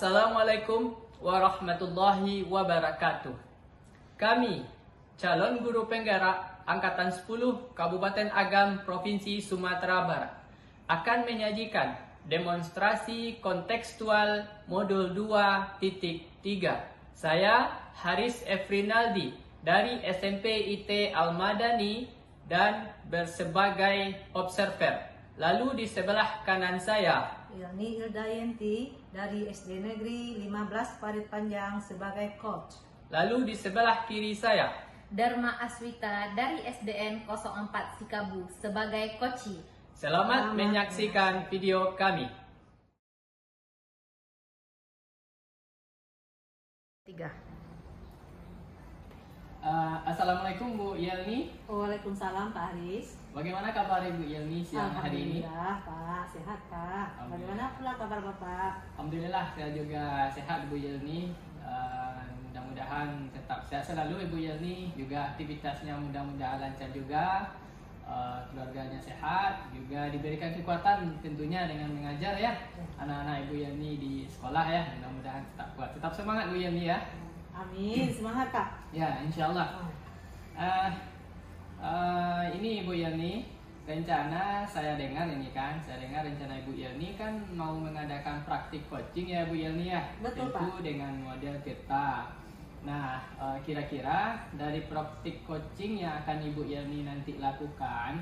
Assalamualaikum warahmatullahi wabarakatuh. Kami, calon guru penggerak Angkatan 10 Kabupaten Agam Provinsi Sumatera Barat, akan menyajikan demonstrasi kontekstual modul 2.3. Saya Haris Efrinaldi dari SMP IT Al-Madani dan bersebagai observer. Lalu di sebelah kanan saya Yani Ildayanti dari SD Negeri 15 Parit Panjang sebagai coach. Lalu di sebelah kiri saya Dharma Aswita dari SDN 04 Sikabu sebagai koci. Selamat menyaksikan video kami. 3. Assalamualaikum Bu Yelni. Waalaikumsalam Pak Haris. Bagaimana kabar Ibu Yelni siang hari ini? Alhamdulillah Pak, sehat Pak. Bagaimana pula kabar Bapak? Alhamdulillah saya juga sehat Bu Yelni. Mudah-mudahan tetap sehat selalu Ibu Yelni. Juga aktivitasnya mudah-mudahan lancar juga. Keluarganya sehat, juga diberikan kekuatan tentunya dengan mengajar ya anak-anak Ibu Yelni di sekolah ya. Mudah-mudahan tetap kuat. Tetap semangat Bu Yelni ya. Amin, semangat Pak. Ya, insya Allah. Ini Ibu Yelni, rencana saya dengar rencana Ibu Yelni kan mau mengadakan praktik coaching ya Bu Yelni ya. Betul, Tentu Pak. dengan model kita. Nah, kira-kira dari praktik coaching yang akan Ibu Yelni nanti lakukan,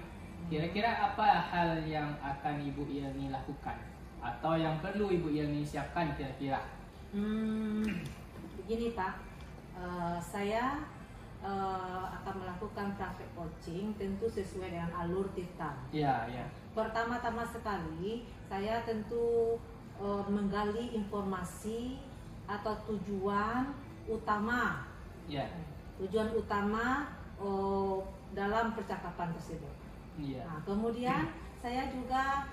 kira-kira apa hal yang akan Ibu Yelni lakukan? Atau yang perlu Ibu Yelni siapkan kira-kira? Begini Pak, saya akan melakukan praktek coaching tentu sesuai dengan alur kita. Ya, ya. Pertama-tama sekali, saya tentu menggali informasi atau tujuan utama. Ya. Tujuan utama dalam percakapan tersebut. Iya. Nah, kemudian saya juga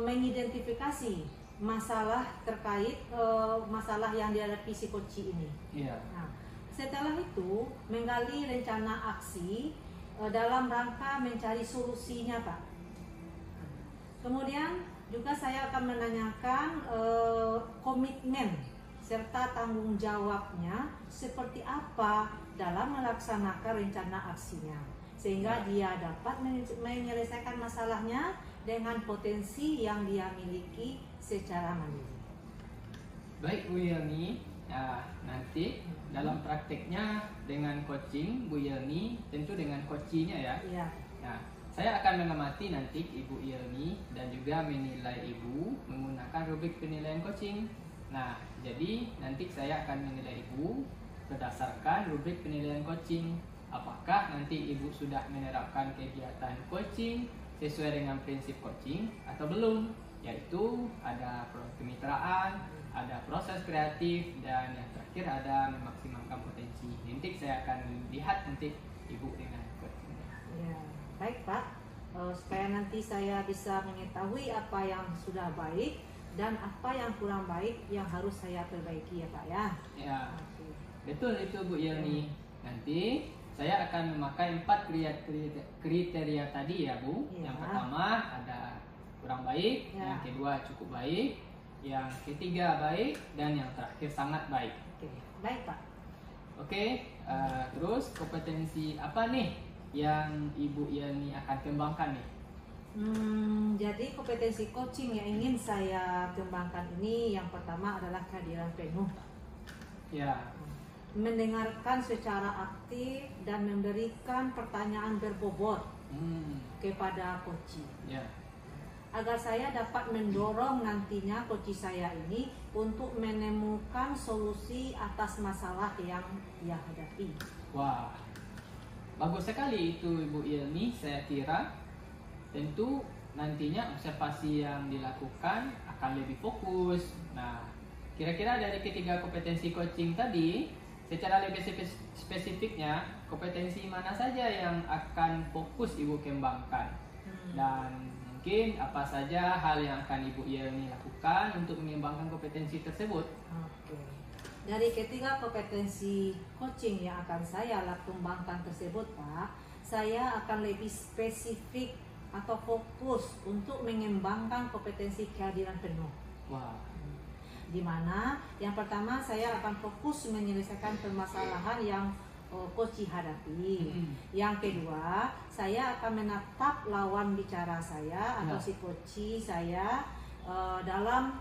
mengidentifikasi masalah terkait masalah yang dihadapi si coach ini. Iya. Nah, setelah itu menggali rencana aksi dalam rangka mencari solusinya, Pak. Kemudian juga saya akan menanyakan komitmen serta tanggung jawabnya seperti apa dalam melaksanakan rencana aksinya, sehingga dia dapat menyelesaikan masalahnya dengan potensi yang dia miliki secara mandiri. Baik Bu Yelni, nanti dalam prakteknya dengan coaching Bu Yelni tentu dengan coachingnya ya. Iya. Nah, saya akan mengamati nanti Ibu Yelni dan juga menilai Ibu menggunakan rubrik penilaian coaching. Nah, jadi nanti saya akan menilai Ibu berdasarkan rubrik penilaian coaching. Apakah nanti Ibu sudah menerapkan kegiatan coaching sesuai dengan prinsip coaching atau belum? Yaitu ada kemitraan, ada proses kreatif, dan yang terakhir ada memaksimalkan potensi. Nanti saya akan lihat nanti Ibu dengan coaching. Ya, baik Pak. Supaya nanti saya bisa mengetahui apa yang sudah baik dan apa yang kurang baik yang harus saya perbaiki ya Pak ya. Ya, Oke. betul itu Bu Yelni. Nanti saya akan memakai 4 kriteria tadi ya Bu. Ya. Yang pertama ada kurang baik, Ya. yang kedua cukup baik, yang ketiga baik, dan yang terakhir sangat baik. Oke, baik Pak. Oke, terus kompetensi apa nih yang Ibu Yelni akan kembangkan nih? Jadi kompetensi coaching yang ingin saya kembangkan ini yang pertama adalah kehadiran penuh, Ya, mendengarkan secara aktif dan memberikan pertanyaan berbobot kepada coach, ya, agar saya dapat mendorong nantinya coach saya ini untuk menemukan solusi atas masalah yang dia hadapi. wah, bagus sekali itu Ibu Yelni. Saya kira tentu nantinya observasi yang dilakukan akan lebih fokus. Nah, kira-kira dari ketiga kompetensi coaching tadi, secara lebih spesifiknya, kompetensi mana saja yang akan fokus Ibu kembangkan? Dan mungkin apa saja hal yang akan Ibu Yelni lakukan untuk mengembangkan kompetensi tersebut? Oke. Dari ketiga kompetensi coaching yang akan saya kembangkan tersebut, Pak, saya akan lebih spesifik atau fokus untuk mengembangkan kompetensi kehadiran penuh. Wah, di mana yang pertama saya akan fokus menyelesaikan permasalahan yang coach hadapi. Yang kedua, saya akan menatap lawan bicara saya atau si coach saya dalam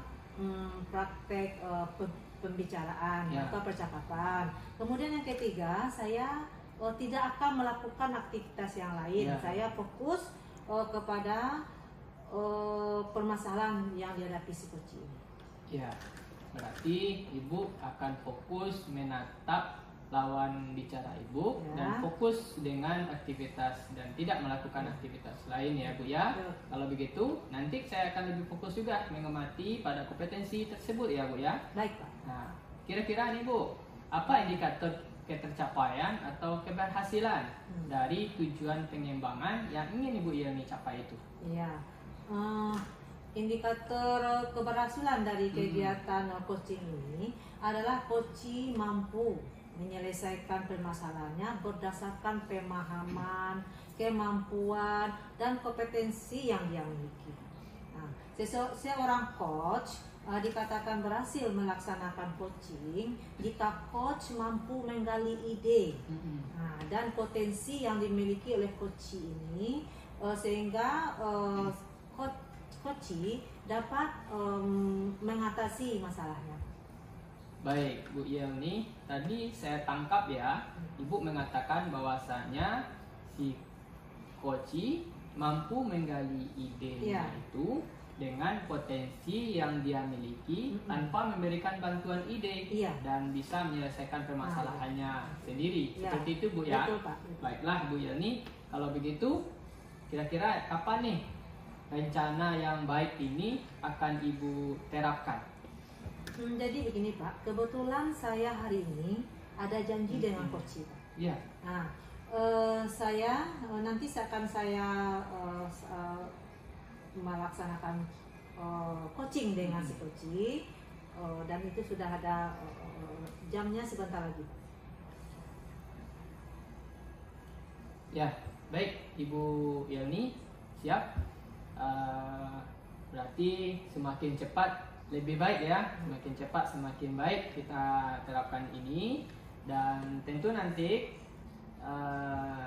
praktek pembicaraan atau percakapan. Kemudian yang ketiga, saya tidak akan melakukan aktivitas yang lain. Saya fokus kepada permasalahan yang dihadapi si coach ini. Ya, berarti Ibu akan fokus menatap lawan bicara Ibu dan fokus dengan aktivitas dan tidak melakukan aktivitas lain ya Bu ya. Kalau begitu nanti saya akan lebih fokus juga mengamati pada kompetensi tersebut ya Bu ya. Baik Pak. Nah, kira-kira nih Bu, apa indikator ketercapaian atau keberhasilan dari tujuan pengembangan yang ingin Ibu Yelni capai itu? Iya. Indikator keberhasilan dari kegiatan coaching ini adalah coach mampu menyelesaikan permasalahannya berdasarkan pemahaman, kemampuan, dan kompetensi yang dia miliki. Nah, seorang coach dikatakan berhasil melaksanakan coaching jika coach mampu menggali ide dan potensi yang dimiliki oleh coach ini sehingga coach dapat mengatasi masalahnya. Baik, Bu Yelni, tadi saya tangkap ya, Ibu mengatakan bahwasanya si coach mampu menggali ide itu dengan potensi yang dia miliki tanpa memberikan bantuan ide dan bisa menyelesaikan permasalahannya sendiri. Seperti itu Bu ya. Betul, Pak. Baiklah Bu Yelni, kalau begitu kira-kira kapan nih rencana yang baik ini akan Ibu terapkan? Jadi begini Pak, kebetulan saya hari ini ada janji dengan coach Pak. Iya. Nah, saya nanti akan saya melaksanakan coaching dengan si coach dan itu sudah ada jamnya sebentar lagi. Ya, baik Ibu Yelni, siap. Berarti semakin cepat lebih baik ya, semakin cepat semakin baik kita terapkan ini. Dan tentu nanti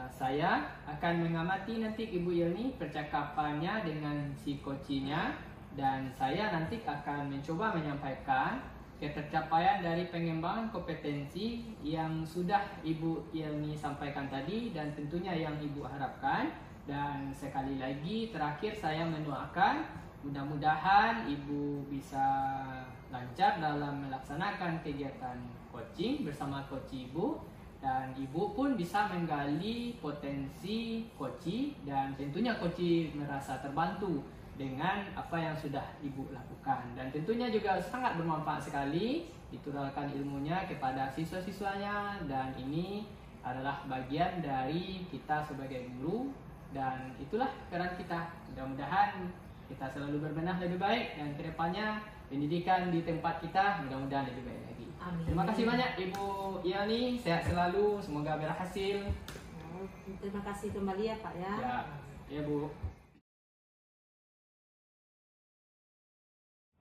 saya akan mengamati nanti Ibu Yelni percakapannya dengan si coachnya, dan saya nanti akan mencoba menyampaikan ketercapaian dari pengembangan kompetensi yang sudah Ibu Yelni sampaikan tadi dan tentunya yang Ibu harapkan. Dan sekali lagi terakhir saya mendoakan mudah-mudahan Ibu bisa lancar dalam melaksanakan kegiatan coaching bersama coach Ibu, dan Ibu pun bisa menggali potensi coach dan tentunya coach merasa terbantu dengan apa yang sudah Ibu lakukan, dan tentunya juga sangat bermanfaat sekali diturunkan ilmunya kepada siswa-siswanya, dan ini adalah bagian dari kita sebagai guru, dan itulah peran kita. Mudah-mudahan kita selalu berbenah lebih baik dan kedepannya pendidikan di tempat kita mudah-mudahan lebih baik lagi. Amin. Terima kasih banyak Ibu Yelni, sehat selalu, semoga berhasil. Terima kasih kembali ya Pak ya. Ya Bu.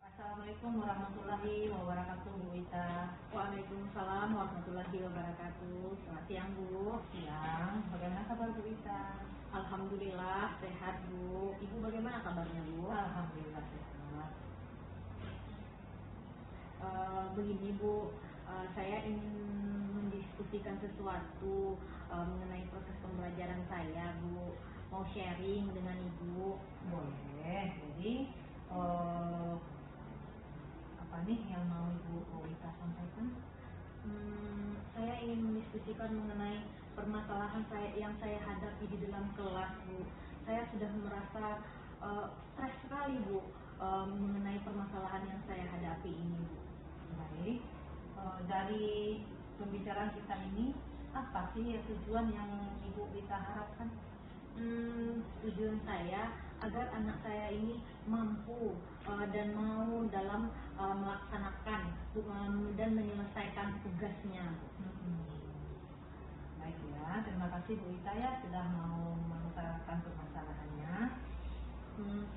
Assalamualaikum warahmatullahi wabarakatuh Bu Ita. Waalaikumsalam warahmatullahi wabarakatuh. Selamat siang Bu. Siang. Bagaimana kabar Bu Ita? Alhamdulillah sehat Bu. Ibu bagaimana kabarnya Bu? Alhamdulillah sehat. Begini Bu, saya ingin mendiskusikan sesuatu mengenai proses pembelajaran saya Bu. Mau sharing dengan Ibu? Boleh. Jadi apa nih yang mau Ibu Ita sampaikan? Saya ingin mendiskusikan mengenai permasalahan yang saya hadapi di dalam kelas Bu. Saya sudah merasa stres sekali Bu mengenai permasalahan yang saya hadapi ini Bu. Baik, dari pembicaraan kita ini apa sih ya tujuan yang Ibu Ita harapkan? Tujuan saya agar anak saya ini mampu dan mau dalam melaksanakan dan menyelesaikan tugasnya. Baik ya, terima kasih Bu Ita ya sudah mau mengutarakan permasalahannya.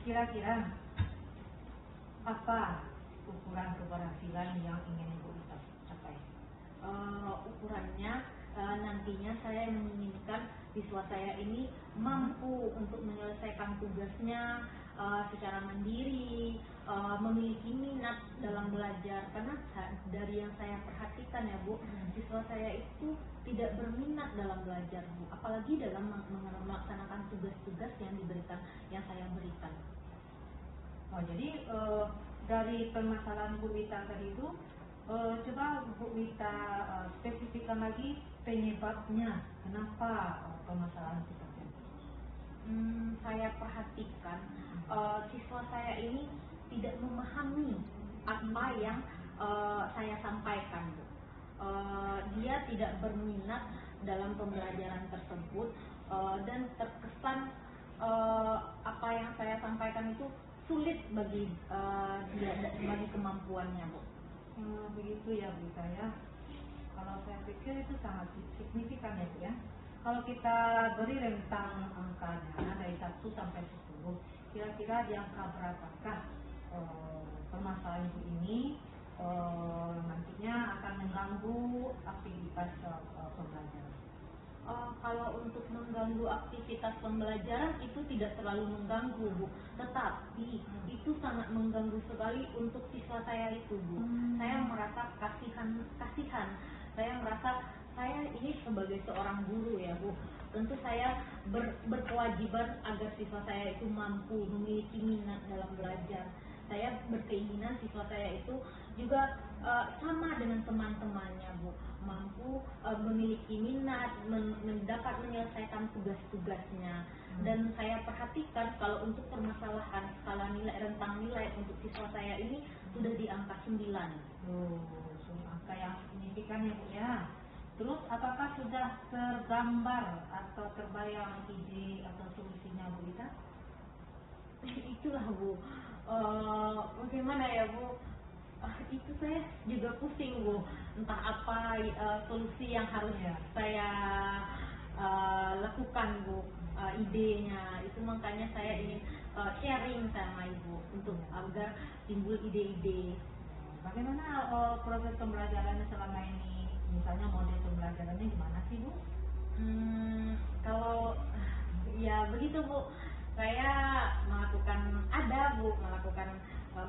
Kira-kira apa ukuran keberhasilan yang ingin Ibu capai? Ukurannya nantinya saya menginginkan siswa saya ini mampu untuk menyelesaikan tugasnya secara mandiri, memiliki minat dalam belajar. Karena dari yang saya perhatikan ya Bu, siswa saya itu tidak berminat dalam belajar Bu, apalagi dalam melaksanakan tugas-tugas yang diberikan, yang saya berikan. Oh, jadi dari permasalahan Bu Wita tadi itu, coba Bu Wita spesifikkan lagi penyebabnya, kenapa permasalahan seperti itu? Saya perhatikan siswa saya ini tidak memahami apa yang saya sampaikan, Bu. Dia tidak berminat dalam pembelajaran tersebut dan terkesan apa yang saya sampaikan itu sulit bagi dia, bagi kemampuannya, Bu. Begitu ya Bu Wita ya. Kalau saya pikir itu sangat signifikan ya Bu ya. Kalau kita beri rentang angkanya dari 1 sampai 10, kira-kira di angka berapakah permasalahan Ibu ini nantinya akan mengganggu aktivitas pembelajaran? Kalau untuk mengganggu aktivitas pembelajaran itu tidak terlalu mengganggu Bu, tetapi itu sangat mengganggu sekali untuk siswa saya itu Bu. Saya merasa kasihan. Saya merasa saya ini sebagai seorang guru ya Bu, tentu saya berkewajiban agar siswa saya itu mampu memiliki minat dalam belajar. Saya berkeinginan siswa saya itu juga sama dengan teman-temannya Bu, mampu memiliki minat, dapat menyelesaikan tugas-tugasnya. Dan saya perhatikan kalau untuk permasalahan skala nilai, rentang nilai untuk siswa saya ini sudah di angka 9. Angka yang signifikan ya Bu ya. Terus apakah sudah tergambar atau terbayang ide atau solusinya Bu Wita? Itulah Bu, bagaimana ya Bu, itu saya juga pusing Bu, entah apa solusi yang harus saya lakukan Bu, idenya itu. Makanya saya ingin sharing sama Ibu untuk agar timbul ide-ide. Bagaimana proses pembelajarannya selama ini? Misalnya model pembelajarannya gimana sih Bu? Kalau ya begitu Bu, saya melakukan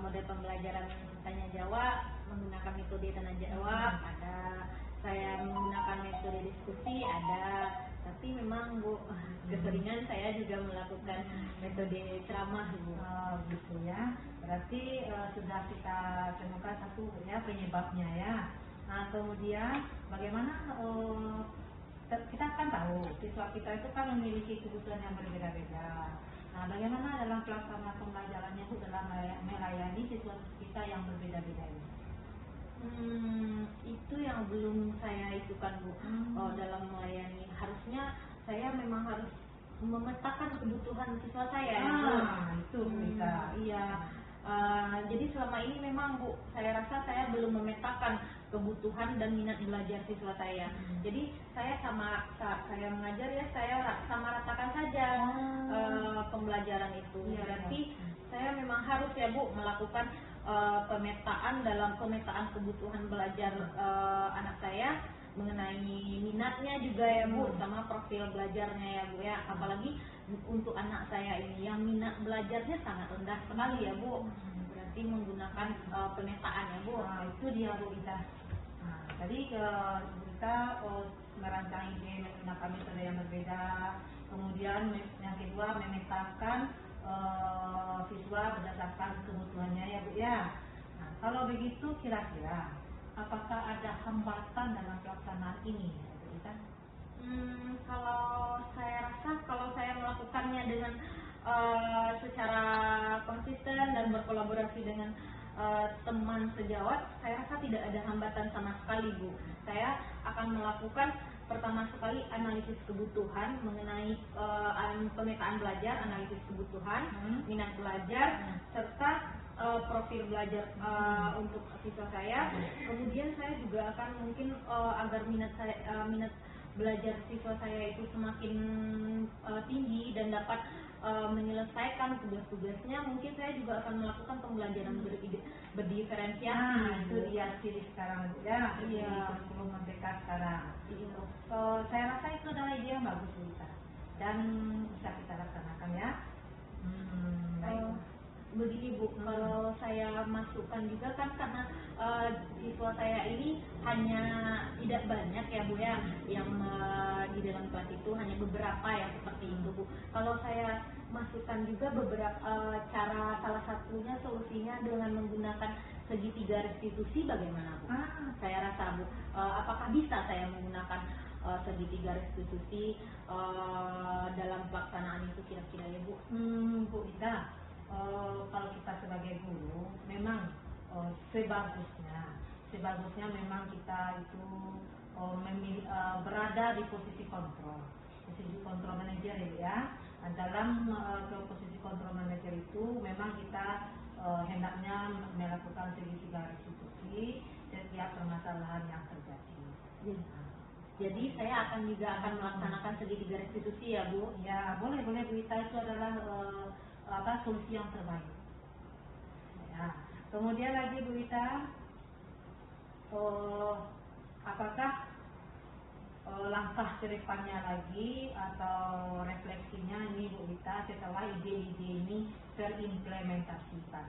model pembelajaran tanya jawab menggunakan metode tanya jawab, ada saya menggunakan metode diskusi, ada. Tapi memang Bu, keseringan saya juga melakukan metode ceramah Bu. Gitu ya. Berarti sudah kita temukan satu ya penyebabnya ya. Nah kemudian bagaimana kita kan tahu siswa kita itu kan memiliki kebutuhan yang berbeda-beda. Nah bagaimana dalam pelaksanaan pembelajarannya Bu dalam melayani siswa kita yang berbeda-beda ini? Itu yang belum saya itukan Bu. Dalam melayani harusnya saya memang harus memetakan kebutuhan siswa saya ya Bu. Itu kita. Iya. Jadi selama ini memang Bu, saya rasa saya belum memetakan kebutuhan dan minat belajar siswa saya. Jadi saya mengajar ya, saya sama ratakan saja pembelajaran itu. Berarti saya memang harus ya Bu melakukan pemetaan kebutuhan belajar anak saya, mengenai minatnya juga ya Bu, sama profil belajarnya ya Bu ya. Apalagi untuk anak saya ini yang minat belajarnya sangat rendah sekali ya Bu. Berarti menggunakan pemetaan ya Bu. Nah, itu dia Bu Wita. Nah, tadi Bu Wita merancang ide menggunakan metode yang berbeda. Kemudian yang kedua memetakan siswa berdasarkan kebutuhannya ya Bu ya. Nah, kalau begitu kira-kira apakah ada hambatan dalam pelaksanaan ini Bu Wita? Kalau saya rasa kalau saya melakukannya dengan secara konsisten dan berkolaborasi dengan teman sejawat, saya rasa tidak ada hambatan sama sekali Bu. Saya akan melakukan pertama sekali analisis kebutuhan mengenai pemetaan belajar, analisis kebutuhan, minat belajar, serta profil belajar untuk siswa saya. Kemudian saya juga akan mungkin agar minat belajar siswa saya itu semakin tinggi dan dapat menyelesaikan tugas-tugasnya, mungkin saya juga akan melakukan pembelajaran berdiferensiasi. Nah, itu dia ciri sekarang Bu ya, Iya. kurikulum merdeka sekarang. Iya. Saya rasa itu adalah ide yang bagus Bu Ita, dan bisa kita laksanakan ya. Baik. Begini Bu, kalau saya masukkan juga kan karena siswa saya ini hanya tidak banyak ya Bu ya, yang di dalam kelas itu hanya beberapa yang seperti itu Bu. Kalau saya masukkan juga beberapa cara, salah satunya solusinya dengan menggunakan segitiga restitusi, bagaimana Bu? Saya rasa Bu, apakah bisa saya menggunakan segitiga restitusi dalam pelaksanaan itu kira-kira ya Bu? Bu Ita, kalau kita sebagai guru memang sebagusnya memang kita itu berada di posisi kontrol manajer ya. Dalam posisi kontrol manajer itu memang kita hendaknya melakukan segitiga restitusi setiap permasalahan yang terjadi. Jadi saya akan melaksanakan segitiga restitusi ya Bu? Ya, boleh Bu Ita, itu adalah solusi yang terbaik. Ya. Kemudian lagi Bu Ita, apakah langkah ke depannya lagi atau refleksinya ini Bu Ita setelah ide-ide ini terimplementasikan?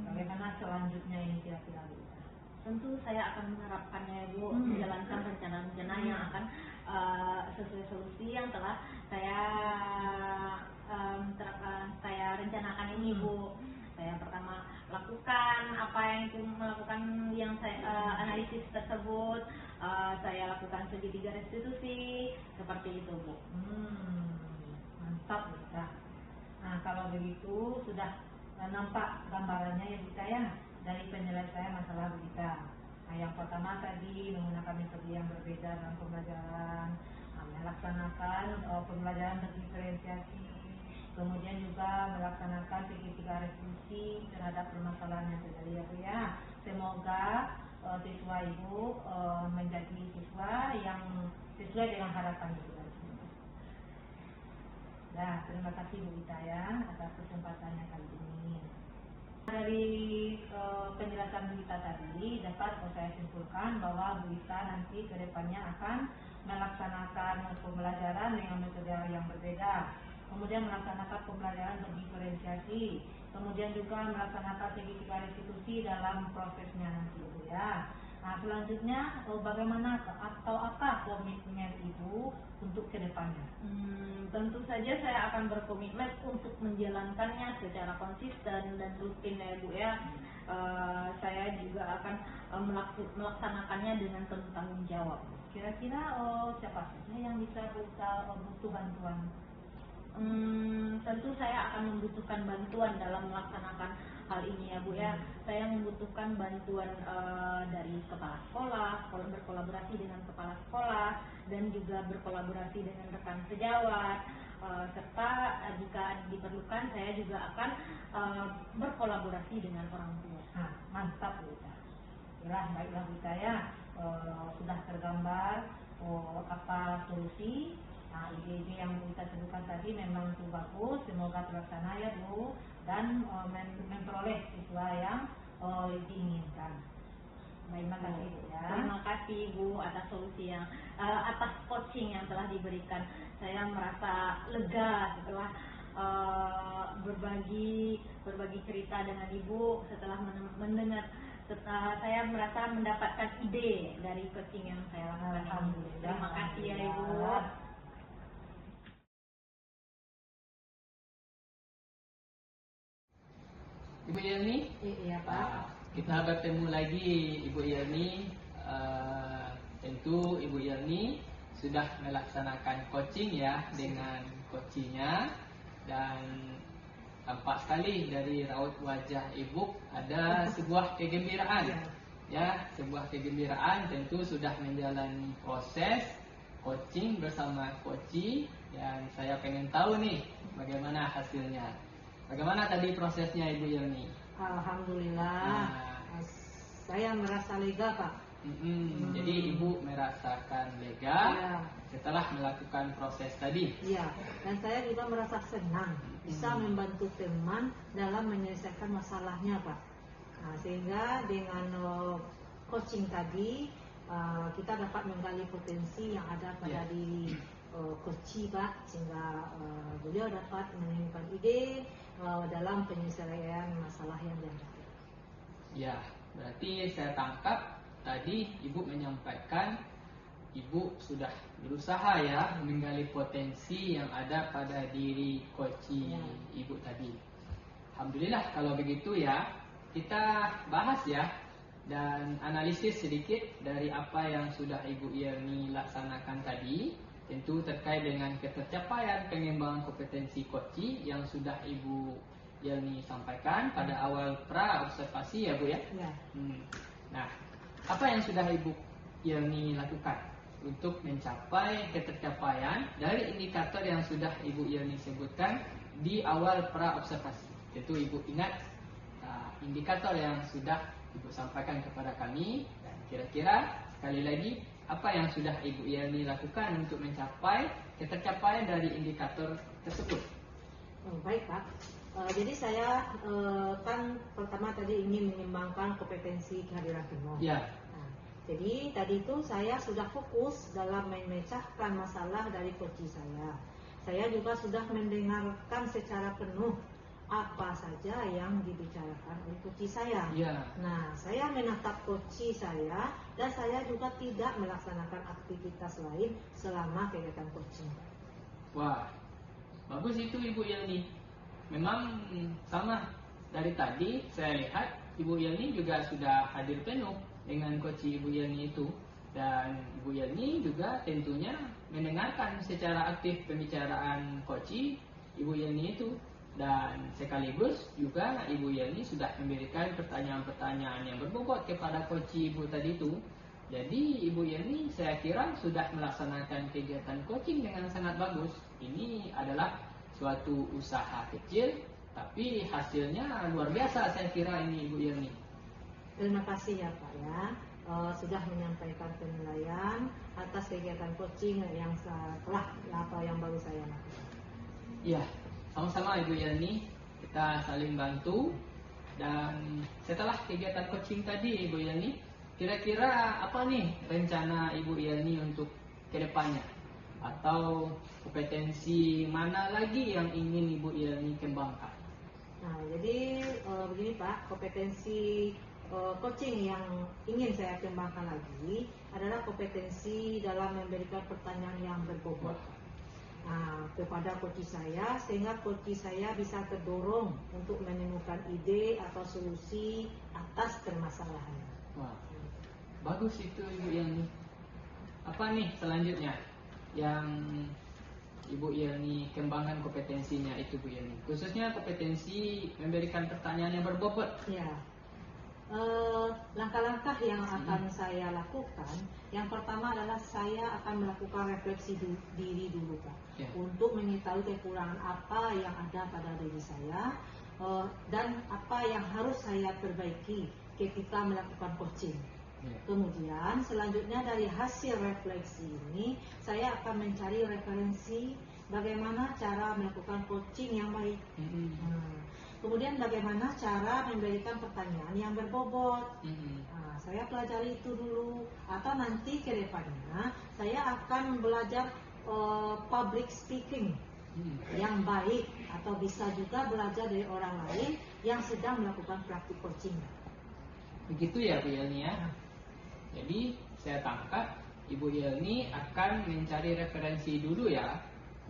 Bagaimana selanjutnya ini kira-kira Bu Ita? Tentu saya akan menerapkannya Bu, menjalankan rencana-rencana yang akan sesuai solusi yang telah saya rencanakan ini Bu. Saya pertama lakukan apa yang saya analisis tersebut, saya lakukan segitiga restitusi seperti itu Bu. Mantap Bu Ita. Nah, kalau begitu sudah nampak gambarannya ya Bu Ita ya, dari penyelesaian masalah Bu Ita. Nah, yang pertama tadi menggunakan metode yang berbeda dalam pembelajaran, melaksanakan pembelajaran berdiferensiasi, kemudian juga melaksanakan segitiga restitusi terhadap permasalahan yang terjadi ya Bu ya. Semoga siswa Ibu menjadi siswa yang sesuai dengan harapan Ibu. Nah, terima kasih Bu Ita ya atas kesempatannya kali ini. Dari penjelasan Bu Ita tadi dapat saya simpulkan bahwa Bu Ita nanti ke depannya akan melaksanakan pembelajaran dengan metode yang berbeda, kemudian melaksanakan pembelajaran berdiferensiasi, kemudian juga melaksanakan segitiga restitusi dalam prosesnya nanti Bu ya. Nah, selanjutnya bagaimana atau apa komitmen Ibu untuk ke depannya? Tentu saja saya akan berkomitmen untuk menjalankannya secara konsisten dan rutin ya Bu ya. Saya juga akan melaksanakannya dengan penuh tanggung jawab. Kira-kira siapa saja yang bisa butuh bantuan? Tentu saya akan membutuhkan bantuan dalam melaksanakan hal ini ya Bu ya. Saya membutuhkan bantuan dari kepala sekolah, berkolaborasi dengan kepala sekolah, dan juga berkolaborasi dengan rekan sejawat, serta jika diperlukan saya juga akan berkolaborasi dengan orang tua. Nah, mantap Bu Ita. Baiklah Bu Ita ya, sudah tergambar apa solusi. Nah, ide-ide yang Bu Ita sebutkan tadi memang itu bagus, semoga terlaksana ya Bu, dan memperoleh siswa yang diinginkan. Terima kasih Bu ya. Terima kasih Bu atas solusi yang atas coaching yang telah diberikan. Saya merasa lega setelah berbagi cerita dengan Ibu, setelah mendengar. Saya merasa mendapatkan ide dari coaching yang saya lakukan. Alhamdulillah. Terima kasih ya Ibu. Ibu Yelni, Iya Pak. kita bertemu lagi Ibu Yelni. Tentu Ibu Yelni sudah melaksanakan coaching ya dengan coachingnya, dan tampak sekali dari raut wajah Ibu ada sebuah kegembiraan ya, sebuah kegembiraan. Tentu sudah menjalani proses coaching bersama coaching, yang saya pengen tahu nih bagaimana hasilnya. Bagaimana tadi prosesnya Ibu Yelni? Alhamdulillah. saya merasa lega Pak. Jadi Ibu merasakan lega Ya. setelah melakukan proses tadi. Iya, dan saya juga merasa senang bisa membantu teman dalam menyelesaikan masalahnya Pak. Nah, sehingga dengan coaching tadi kita dapat menggali potensi yang ada pada diri coach Pak, sehingga beliau dapat menemukan ide dalam penyelesaian masalah yang dihadapi. Ya, berarti saya tangkap tadi Ibu menyampaikan Ibu sudah berusaha ya menggali potensi yang ada pada diri coach Ibu tadi. Alhamdulillah kalau begitu ya. Kita bahas ya dan analisis sedikit dari apa yang sudah Ibu Yelni laksanakan tadi, tentu terkait dengan ketercapaian pengembangan kompetensi coach yang sudah Ibu Yelni sampaikan pada awal pra observasi ya Bu ya. Ya. Nah, apa yang sudah Ibu Yelni lakukan untuk mencapai ketercapaian dari indikator yang sudah Ibu Yelni sebutkan di awal pra observasi? Tentu Ibu ingat indikator yang sudah Ibu sampaikan kepada kami, dan kira-kira sekali lagi apa yang sudah Ibu Yelni lakukan untuk mencapai ketercapaian dari indikator tersebut? Baik Pak. Jadi saya kan pertama tadi ingin mengembangkan kompetensi kehadiran penuh. Ya. Nah, jadi tadi itu saya sudah fokus dalam memecahkan masalah dari coach saya. Saya juga sudah mendengarkan secara penuh apa saja yang dibicarakan oleh coach saya. Ya. Nah, saya menatap coach saya dan saya juga tidak melaksanakan aktivitas lain selama kegiatan coaching. Wah, bagus itu Ibu Yelni. Memang sama dari tadi saya lihat Ibu Yelni juga sudah hadir penuh dengan coach Ibu Yelni itu, dan Ibu Yelni juga tentunya mendengarkan secara aktif pembicaraan coach Ibu Yelni itu, dan sekaligus juga Ibu Yelni sudah memberikan pertanyaan-pertanyaan yang berbobot kepada coach Ibu tadi itu. Jadi Ibu Yelni saya kira sudah melaksanakan kegiatan coaching dengan sangat bagus. Ini adalah suatu usaha kecil, tapi hasilnya luar biasa saya kira ini Ibu Yelni. Terima kasih ya Pak ya, sudah menyampaikan penilaian atas kegiatan coaching yang telah atau yang baru saya lakukan. Ya, sama-sama Ibu Yelni, kita saling bantu. Dan setelah kegiatan coaching tadi Ibu Yelni, kira-kira apa nih rencana Ibu Yelni untuk kedepannya? Atau kompetensi mana lagi yang ingin Ibu Yelni kembangkan? Nah, jadi begini Pak, kompetensi coaching yang ingin saya kembangkan lagi adalah kompetensi dalam memberikan pertanyaan yang berbobot kepada coach saya, sehingga coach saya bisa terdorong untuk menemukan ide atau solusi atas permasalahan. Wah, bagus itu Ibu Yelni. Apa nih selanjutnya yang Ibu Yelni kembangkan kompetensinya itu Bu Yelni, khususnya kompetensi memberikan pertanyaan yang berbobot? Ya, langkah-langkah yang akan saya lakukan, yang pertama adalah saya akan melakukan refleksi diri dulu Pak, untuk mengetahui kekurangan apa yang ada pada diri saya dan apa yang harus saya perbaiki ketika melakukan coaching. Kemudian selanjutnya dari hasil refleksi ini saya akan mencari referensi bagaimana cara melakukan coaching yang baik. Kemudian bagaimana cara memberikan pertanyaan yang berbobot. Saya pelajari itu dulu, atau nanti ke depannya saya akan belajar public speaking yang baik, atau bisa juga belajar dari orang lain yang sedang melakukan praktik coaching. Begitu ya Bu Yelni ya. Jadi saya tangkap Ibu Yelni akan mencari referensi dulu ya,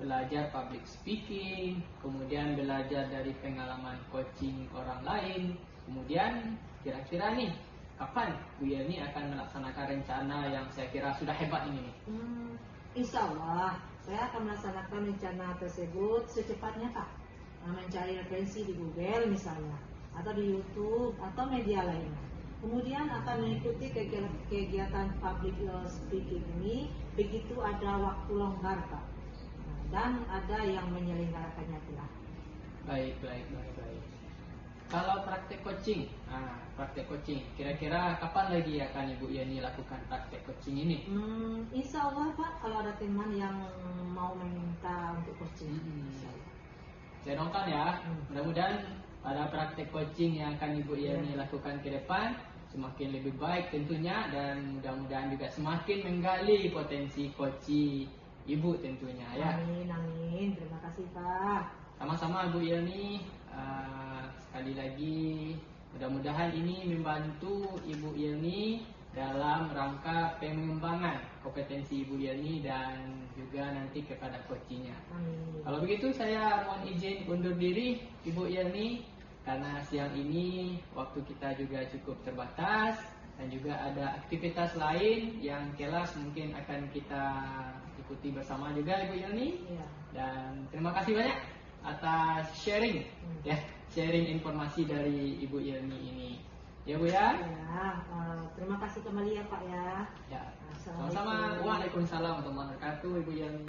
belajar public speaking, kemudian belajar dari pengalaman coaching orang lain, kemudian kira-kira nih kapan Bu Yelni akan melaksanakan rencana yang saya kira sudah hebat ini nih? Insya Allah saya akan melaksanakan rencana tersebut secepatnya Pak. Mencari referensi di Google misalnya, atau di YouTube atau media lainnya. Kemudian akan mengikuti kegiatan public speaking ini begitu ada waktu longgar Pak, dan ada yang menyelenggarakannya pula. Baik. Kalau praktek coaching, kira-kira kapan lagi akan Ibu Yani lakukan praktek coaching ini? Insya Allah Pak, kalau ada teman yang mau meminta untuk coaching. Insya Allah. Saya doakan ya, mudah-mudahan pada praktek coaching yang akan Ibu Yani lakukan ke depan semakin lebih baik tentunya, dan mudah-mudahan juga semakin menggali potensi coaching Ibu tentunya ya. Amin, amin. Terima kasih Pak. Sama-sama Bu Yani, sekali lagi mudah-mudahan ini membantu Ibu Yani dalam rangka pengembangan kompetensi Ibu Yani dan juga nanti kepada coachingnya. Amin. Kalau begitu saya mohon izin undur diri Ibu Yani, karena siang ini waktu kita juga cukup terbatas dan juga ada aktivitas lain yang kelas mungkin akan kita ikuti bersama juga Ibu Yani. Iya. Dan terima kasih banyak atas sharing sharing informasi dari Ibu Yani ini. Ya Bu ya. Ya, terima kasih kembali ya Pak ya. Ya. Assalamualaikum. Sama-sama. Waalaikumsalam warahmatullahi wabarakatuh Ibu Yani.